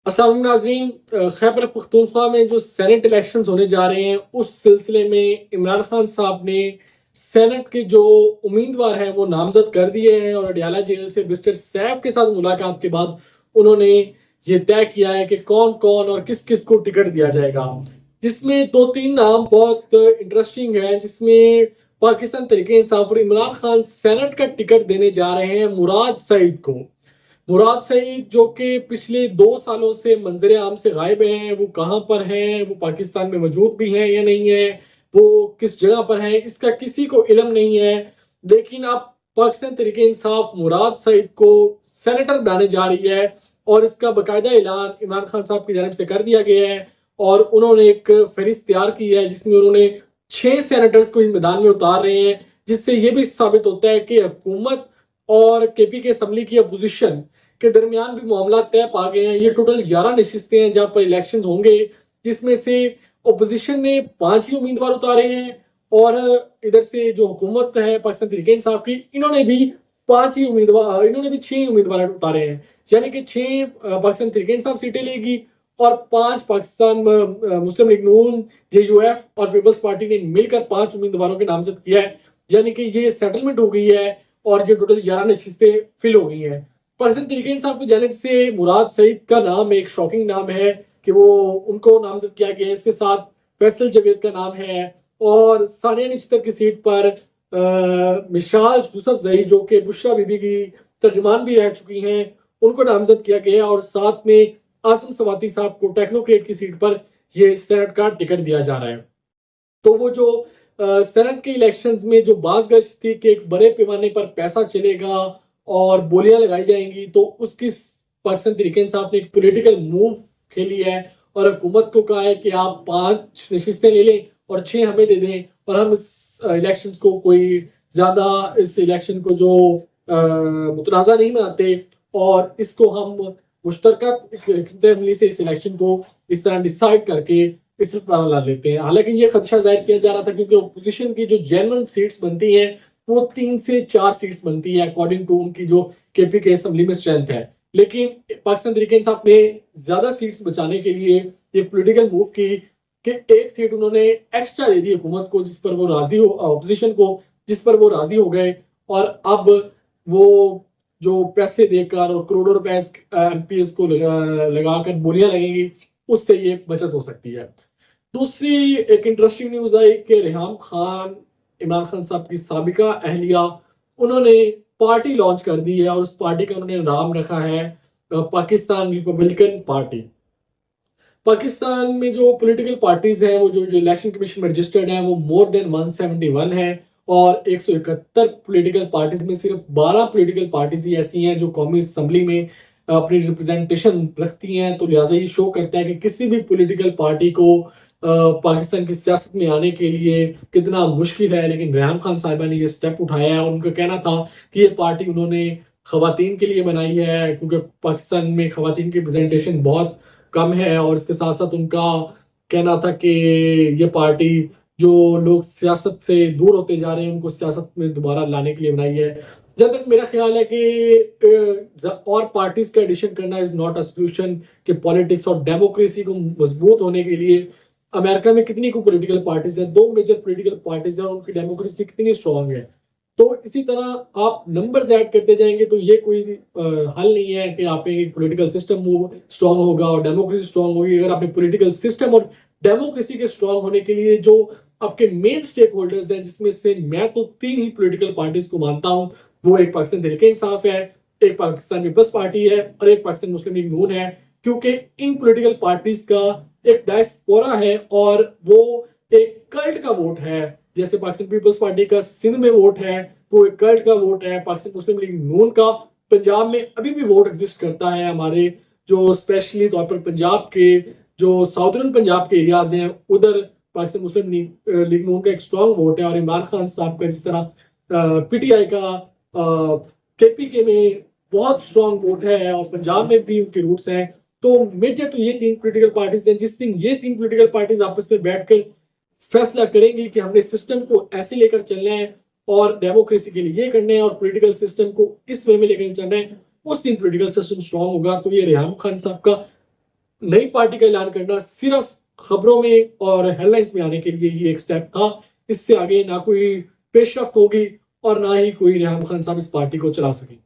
अस्सलाम वालेकुम नाज़रीन। खैबर पख्तूनख्वा में जो सेनेट इलेक्शंस होने जा रहे हैं उस सिलसिले में इमरान खान साहब ने सेनेट के जो उम्मीदवार हैं वो नामजद कर दिए हैं और अडयाला जेल से मिस्टर सैफ के साथ मुलाकात के बाद उन्होंने ये तय किया है कि कौन कौन और किस किस को टिकट दिया जाएगा, जिसमें दो तीन नाम बहुत इंटरेस्टिंग है। जिसमें पाकिस्तान तहरीक इंसाफ और इमरान खान सेनेट का टिकट देने जा रहे हैं मुराद सईद को। मुराद सईद जो कि पिछले 2 सालों से मंजर आम से गायब हैं, वो कहाँ पर हैं, वो पाकिस्तान में मौजूद भी हैं या नहीं है, वो किस जगह पर हैं, इसका किसी को इल्म नहीं है। लेकिन अब पाकिस्तान तहरीक इंसाफ मुराद सईद को सेनेटर बनाने जा रही है और इसका बाकायदा ऐलान इमरान खान साहब की जानिब से कर दिया गया है और उन्होंने एक फहरिस्त तैयार की है जिसमें उन्होंने 6 सेनेटर्स को इस मैदान में उतार रहे हैं, जिससे ये भी साबित होता है कि हुकूमत और केपी के असम्बली की अपोजिशन के दरमियान भी मामला तय पा गए हैं। ये टोटल 11 नशिस्तें हैं जहां पर इलेक्शन होंगे, जिसमें से ओपोजिशन ने 5 ही उम्मीदवार उतारे हैं और इधर से जो हुकूमत है पाकिस्तान तहरीक इंसाफ की, इन्होंने भी 6 ही उम्मीदवार उतारे हैं। यानी कि 6 पाकिस्तान तहरीक इंसाफ सीटें लेगी और 5 पाकिस्तान मुस्लिम लीग नून, JUF और पीपल्स पार्टी ने मिलकर 5 उम्मीदवारों के नामजद किया है। यानी कि ये सेटलमेंट हो गई है और ये टोटल 11 नशिस्तें फिल हो गई हैं। पाकिस्तान तहरीक इंसाफ की जानिब से मुराद सईद का नाम एक शॉकिंग नाम है कि वो उनको नामजद किया गया है। इसके साथ फैसल जवेद का नाम है और सानिया निश्तर की सीट पर मिशाल यूसुफजई जो कि बुशरा बीबी की तर्जमान भी रह चुकी हैं, उनको नामजद किया गया और साथ में आजम सवाती साहब को टेक्नोक्रेट की सीट पर यह सेनेट का टिकट दिया जा रहा है। तो वो जो सेनेट के इलेक्शंस में जो बाज़गश्त थी कि एक बड़े पैमाने पर पैसा चलेगा और बोलियां लगाई जाएंगी, तो उसकी पाकिस्तान तहरीक इंसाफ ने एक पॉलिटिकल मूव खेली है और हुकूमत को कहा है कि आप 5 नशिस्तें ले लें और 6 हमें दे दें और हम इस इलेक्शंस को कोई ज्यादा इस इलेक्शन को जो मुतनाज़ा नहीं बनाते और इसको हम मुश्तरका से इस इलेक्शन को इस तरह डिसाइड करके इस ला लेते हैं। हालांकि ये खदशा जाहिर किया जा रहा था क्योंकि अपोजिशन की जो जेन्युइन सीट्स बनती हैं वो 3 से 4 सीट्स बनती है अकॉर्डिंग टू उनकी जो केपी के असेंबली में स्ट्रेंथ है। लेकिन पाकिस्तान तहरीक इंसाफ ने ज्यादा सीट्स बचाने के लिए एक पॉलिटिकल मूव की कि एक सीट उन्होंने एक्स्ट्रा दे दी हुकूमत को, जिस पर वो राजी हो, अपोजिशन को जिस पर वो राजी हो गए और अब वो जो पैसे देकर और करोड़ों रुपए MPs को लगाकर बोलियां लगेंगी, उससे ये बचत हो सकती है। दूसरी एक इंटरेस्टिंग न्यूज आई कि रेहाम खान, इमरान खान साहब की साबिका अहलिया, उन्होंने पार्टी लॉन्च कर दी है और उस पार्टी का उन्होंने नाम रखा है पाकिस्तान रिपब्लिकन पार्टी। पाकिस्तान में जो पॉलिटिकल पार्टीज हैं वो जो इलेक्शन कमीशन में रजिस्टर्ड हैं वो मोर देन 171 है और 171 पॉलिटिकल पार्टीज में सिर्फ 12 पॉलिटिकल पार्टीज ही ऐसी हैं जो कौमी असम्बली में अपनी रिप्रेजेंटेशन रखती हैं। तो लिहाजा ये शो करता है कि किसी भी पॉलिटिकल पार्टी को पाकिस्तान की सियासत में आने के लिए कितना मुश्किल है। लेकिन रेहाम खान साहिबा ने ये स्टेप उठाया है। उनका कहना था कि ये पार्टी उन्होंने खवातीन के लिए बनाई है क्योंकि पाकिस्तान में खवातीन की रिप्रेजेंटेशन बहुत कम है और इसके साथ साथ उनका कहना था कि ये पार्टी जो लोग सियासत से दूर होते जा रहे हैं उनको सियासत में दोबारा लाने के लिए बनाई है। जहां तक मेरा ख्याल है कि और पार्टीज का एडिशन करना इज नॉट अ सोल्यूशन कि पॉलिटिक्स और डेमोक्रेसी को मजबूत होने के लिए अमेरिका में कितनी को पॉलिटिकल पार्टीज है, 2 मेजर पॉलिटिकल पार्टीज है और उनकी डेमोक्रेसी कितनी स्ट्रांग है। तो इसी तरह आप नंबर्स ऐड करते जाएंगे तो ये कोई हल नहीं है कि आप एक पॉलिटिकल सिस्टम स्ट्रांग होगा और डेमोक्रेसी स्ट्रांग होगी। अगर आपने पॉलिटिकल सिस्टम और डेमोक्रेसी के स्ट्रांग होने के लिए जो आपके मेन स्टेक होल्डर्स हैं, जिसमें से मैं तो 3 ही पॉलिटिकल पार्टीज को मानता हूं, वो एक पाकिस्तान तहरीक इंसाफ है, एक पाकिस्तान पीपल्स पार्टी है और एक पाकिस्तान मुस्लिम लीग नून है। क्योंकि इन पॉलिटिकल पार्टीज का एक डायस्पोरा है और वो एक कल्ट का वोट है। जैसे पाकिस्तान पीपल्स पार्टी का सिंध में वोट है, वो एक कल्ट का वोट है। पाकिस्तान मुस्लिम लीग नून का पंजाब में अभी भी वोट एग्जिस्ट करता है। हमारे जो स्पेशली तौर पर पंजाब के जो साउदर्न पंजाब के एरियाज हैं उधर पाकिस्तान मुस्लिम लीग नून का एक स्ट्रॉन्ग वोट है। और इमरान खान साहब का जिस तरह PTI का KPK में बहुत स्ट्रॉन्ग वोट है और पंजाब में भी उनके रूट्स हैं। तो मेजर तो ये 3 पॉलिटिकल पार्टीज हैं। जिस दिन ये 3 पॉलिटिकल पार्टीज आपस में बैठकर फैसला करेंगी कि हमने सिस्टम को ऐसे लेकर चलना है और डेमोक्रेसी के लिए ये करना है और पॉलिटिकल सिस्टम को इस वे में लेकर चलना है, उस दिन पॉलिटिकल सिस्टम स्ट्रांग होगा। तो ये रेहाम खान साहब का नई पार्टी का ऐलान करना सिर्फ खबरों में और हेडलाइंस में आने के लिए ही एक स्टेप था। इससे आगे ना कोई पेशरफ्त होगी और ना ही कोई रेहान खान साहब इस पार्टी को चला सकेंगे।